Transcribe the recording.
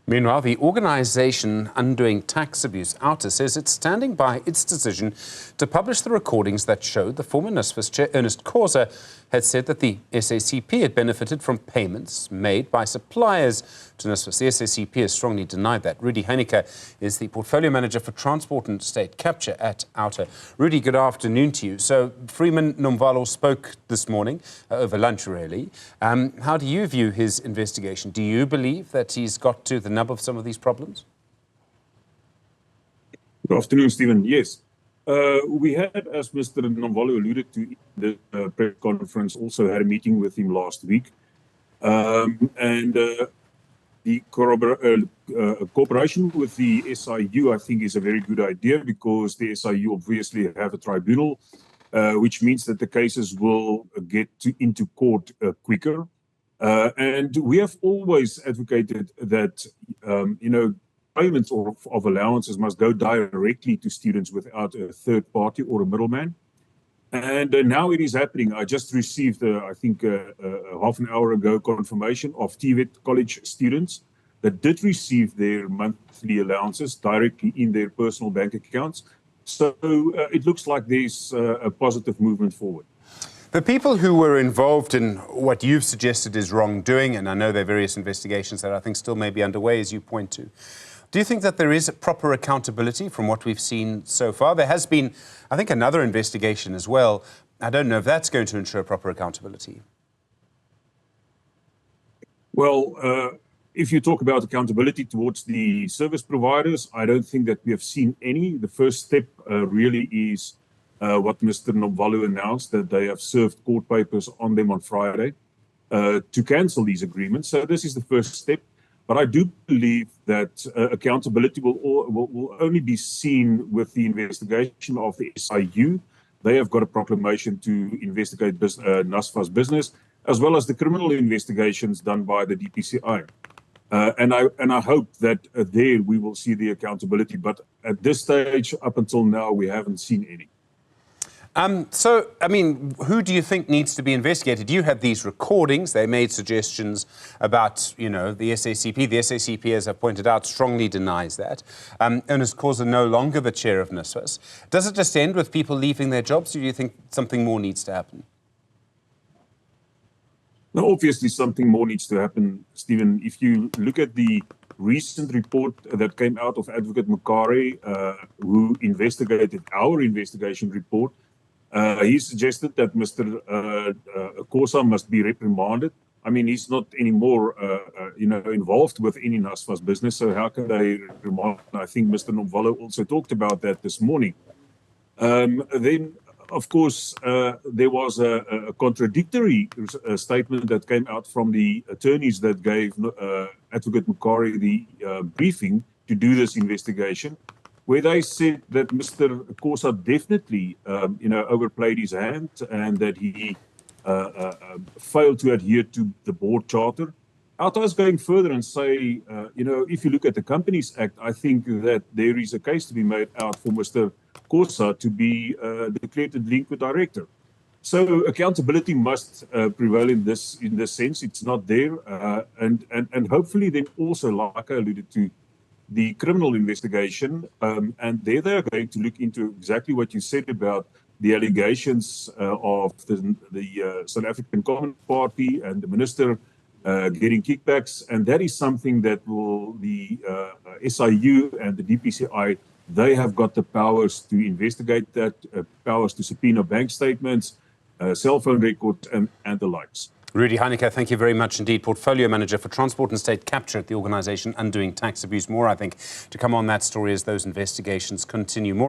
Meanwhile, the organisation Undoing Tax Abuse, Outa, says it's standing by its decision to publish the recordings that showed the former NSFAS chair, Ernest Khosa, had said that the SACP had benefited from payments made by suppliers to NSFAS. The SACP has strongly denied that. Rudie Heyneke is the portfolio manager for transport and state capture at Outa. Rudie, good afternoon to you. So Freeman Nomvalo spoke this morning, over lunch really. How do you view his investigation? Do you believe that he's got to the nub of some of these problems? Good afternoon, Stephen. Yes. We had, as Mr. Nomvalo alluded to in the press conference, also had a meeting with him last week. The cooperation with the SIU, I think, is a very good idea because the SIU obviously have a tribunal, which means that the cases will get into court quicker. And we have always advocated that, payments of allowances must go directly to students without a third party or a middleman. And now it is happening. I just received, I think, half an hour ago, confirmation of TVET college students that did receive their monthly allowances directly in their personal bank accounts. So it looks like there's a positive movement forward. The people who were involved in what you've suggested is wrongdoing, and I know there are various investigations that I think still may be underway, as you point to, do you think that there is proper accountability from what we've seen so far? There has been, I think, another investigation as well. I don't know if that's going to ensure proper accountability. Well, if you talk about accountability towards the service providers, I don't think that we have seen any. The first step really is what Mr. Nomvalo announced, that they have served court papers on them on Friday to cancel these agreements. So this is the first step. But I do believe that accountability will only be seen with the investigation of the SIU. They have got a proclamation to investigate NSFAS business, as well as the criminal investigations done by the DPCI. And I hope that there we will see the accountability. But at this stage, up until now, we haven't seen any. So, I mean, who do you think needs to be investigated? You had these recordings. They made suggestions about, the SACP. The SACP, as I pointed out, strongly denies that. Ernest Khosa no longer the chair of NSFAS. Does it just end with people leaving their jobs, or do you think something more needs to happen? Now, obviously, something more needs to happen, Stephen. If you look at the recent report that came out of Advocate Mokare, who investigated our investigation report, he suggested that Mr. Khosa must be reprimanded. I mean, he's not anymore, involved with any NSFAS business, so how can they remand? I think Mr. Nomvalo also talked about that this morning. Then, of course, there was a contradictory statement that came out from the attorneys that gave Advocate Mokare the briefing to do this investigation, where they said that Mr. Khosa definitely, overplayed his hand and that he failed to adhere to the board charter. Outa is going further and say, if you look at the Companies Act, I think that there is a case to be made out for Mr. Khosa to be declared a delinquent director. So accountability must prevail in this sense. It's not there, and hopefully then also, like I alluded to, the criminal investigation, and there they are going to look into exactly what you said about the allegations of the South African Communist Party and the minister getting kickbacks, and that is something that the SIU and the DPCI, they have got the powers to investigate that, powers to subpoena bank statements, cell phone records, and the likes. Rudie Heyneke, thank you very much indeed. Portfolio manager for transport and state capture at the organisation Undoing Tax Abuse. More, I think, to come on that story as those investigations continue. More